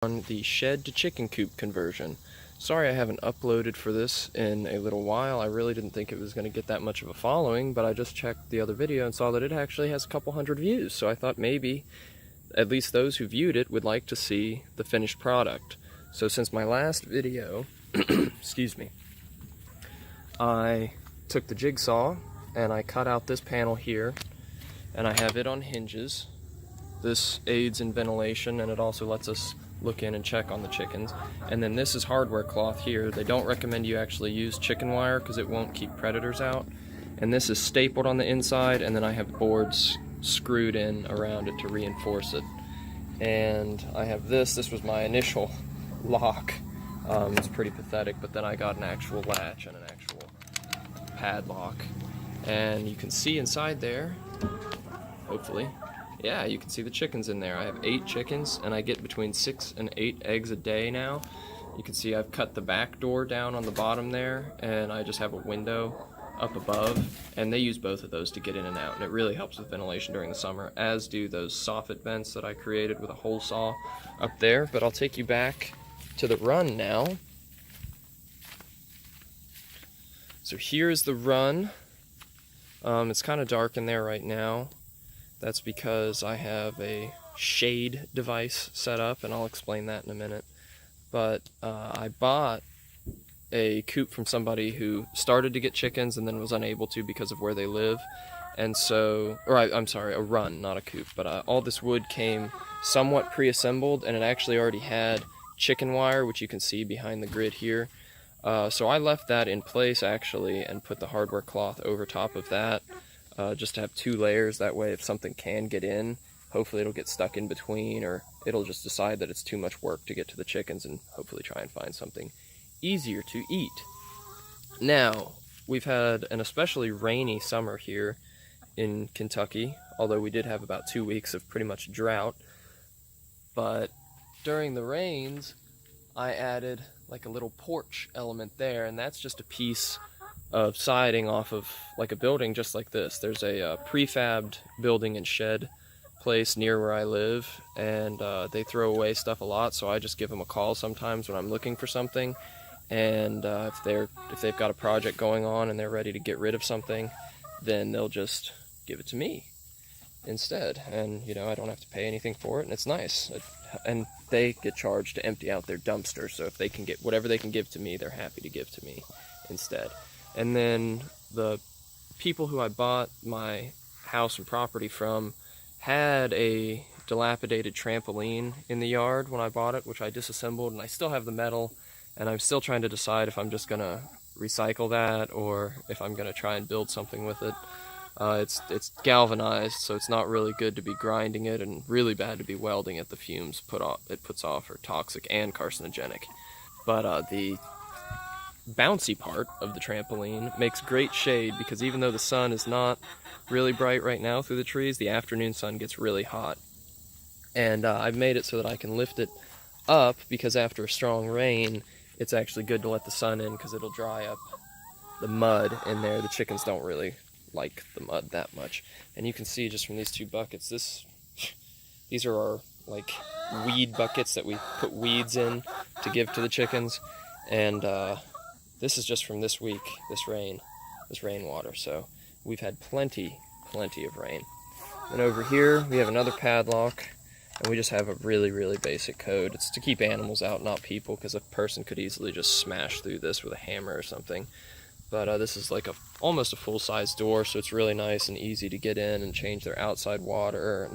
On the shed to chicken coop conversion. Sorry I haven't uploaded for this in a little while. I really didn't think it was going to get that much of a following, but I just checked the other video and saw that it actually has a couple hundred views, so I thought maybe at least those who viewed it would like to see the finished product. So since my last video, excuse me, I took the jigsaw and I cut out this panel here, and I have it on hinges. This aids in ventilation, and it also lets us look in and check on the chickens. And then this is hardware cloth here. They don't recommend you actually use chicken wire because it won't keep predators out. And this is stapled on the inside, and then I have boards screwed in around it to reinforce it. And I have this was my initial lock. It's pretty pathetic, but then I got an actual latch and an actual padlock. And you can see inside there, hopefully, yeah, you can see the chickens in there. I have 8 chickens, and I get between 6 and 8 eggs a day now. You can see I've cut the back door down on the bottom there, and I just have a window up above, and they use both of those to get in and out, and it really helps with ventilation during the summer, as do those soffit vents that I created with a hole saw up there. But I'll take you back to the run now. So here's the run. It's kind of dark in there right now. That's because I have a shade device set up, and I'll explain that in a minute. But I bought a coop from somebody who started to get chickens and then was unable to because of where they live. And so, I'm sorry, a run, not a coop. But all this wood came somewhat pre-assembled, and it actually already had chicken wire, which you can see behind the grid here. So I left that in place, actually, and put the hardware cloth over top of that. Just to have 2 layers, that way if something can get in, hopefully it'll get stuck in between, or it'll just decide that it's too much work to get to the chickens and hopefully try and find something easier to eat. Now, we've had an especially rainy summer here in Kentucky, although we did have about 2 weeks of pretty much drought. But during the rains, I added like a little porch element there, and that's just a piece of siding off of like a building just like this. There's a prefabbed building and shed place near where I live, and they throw away stuff a lot, so I just give them a call sometimes when I'm looking for something. And if they've got a project going on and they're ready to get rid of something, then they'll just give it to me instead, and you know, I don't have to pay anything for it, and it's nice. And they get charged to empty out their dumpster, so if they can get whatever they can give to me, they're happy to give to me instead. And then the people who I bought my house and property from had a dilapidated trampoline in the yard when I bought it, which I disassembled, and I still have the metal, and I'm still trying to decide if I'm just gonna recycle that or if I'm gonna try and build something with it. It's galvanized, so it's not really good to be grinding it, and really bad to be welding it. The fumes it puts off are toxic and carcinogenic. But the bouncy part of the trampoline makes great shade, because even though the sun is not really bright right now through the trees, the afternoon sun gets really hot. And I've made it so that I can lift it up, because after a strong rain, it's actually good to let the sun in, because it'll dry up the mud in there. The chickens don't really like the mud that much. And you can see just from these 2 buckets, these are our like weed buckets that we put weeds in to give to the chickens. And this is just from this week, this rainwater. So we've had plenty of rain. And over here we have another padlock, and we just have a really basic code. It's to keep animals out, not people, because a person could easily just smash through this with a hammer or something. But this is like almost a full-size door, so it's really nice and easy to get in and change their outside water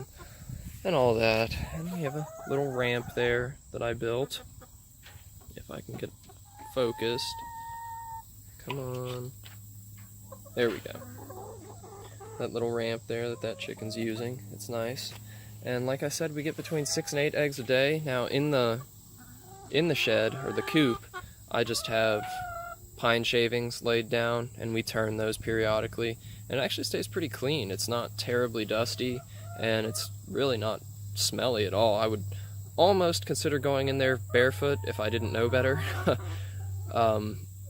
and all that. And we have a little ramp there that I built. If I can get focused. Come on. There we go. That little ramp there that chicken's using. It's nice. And like I said, we get between 6 and 8 eggs a day. Now in the shed, or the coop, I just have pine shavings laid down, and we turn those periodically, and it actually stays pretty clean. It's not terribly dusty, and it's really not smelly at all. I would almost consider going in there barefoot if I didn't know better.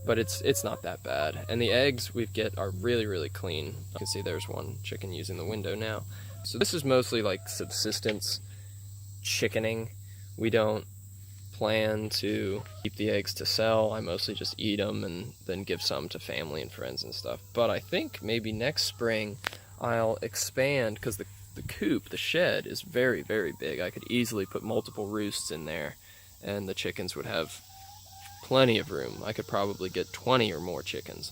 But it's not that bad. And the eggs we get are really clean. You can see there's one chicken using the window now. So this is mostly like subsistence chickening. We don't plan to keep the eggs to sell. I mostly just eat them and then give some to family and friends and stuff. But I think maybe next spring I'll expand, because the coop, the shed, is very, very big. I could easily put multiple roosts in there and the chickens would have plenty of room. I could probably get 20 or more chickens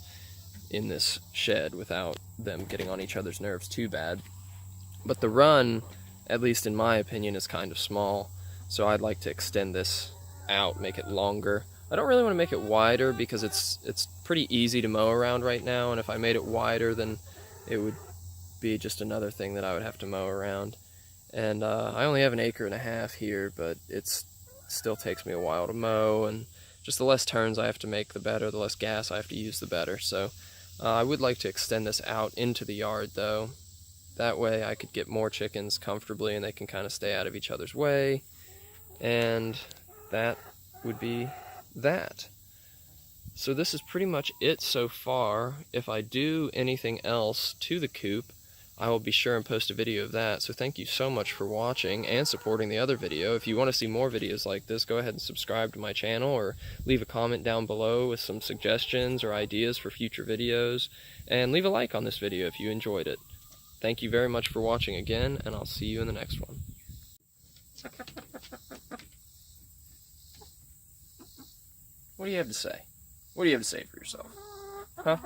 in this shed without them getting on each other's nerves too bad. But the run, at least in my opinion, is kind of small, so I'd like to extend this out, make it longer. I don't really want to make it wider because it's pretty easy to mow around right now, and if I made it wider, then it would be just another thing that I would have to mow around. And I only have 1.5 acres here, but it still takes me a while to mow, and just the less turns I have to make, the better. The less gas I have to use, the better. So I would like to extend this out into the yard, though. That way I could get more chickens comfortably and they can kind of stay out of each other's way. And that would be that. So this is pretty much it so far. If I do anything else to the coop, I will be sure and post a video of that. So thank you so much for watching and supporting the other video. If you want to see more videos like this, go ahead and subscribe to my channel or leave a comment down below with some suggestions or ideas for future videos. And leave a like on this video if you enjoyed it. Thank you very much for watching again, and I'll see you in the next one. What do you have to say? What do you have to say for yourself? Huh?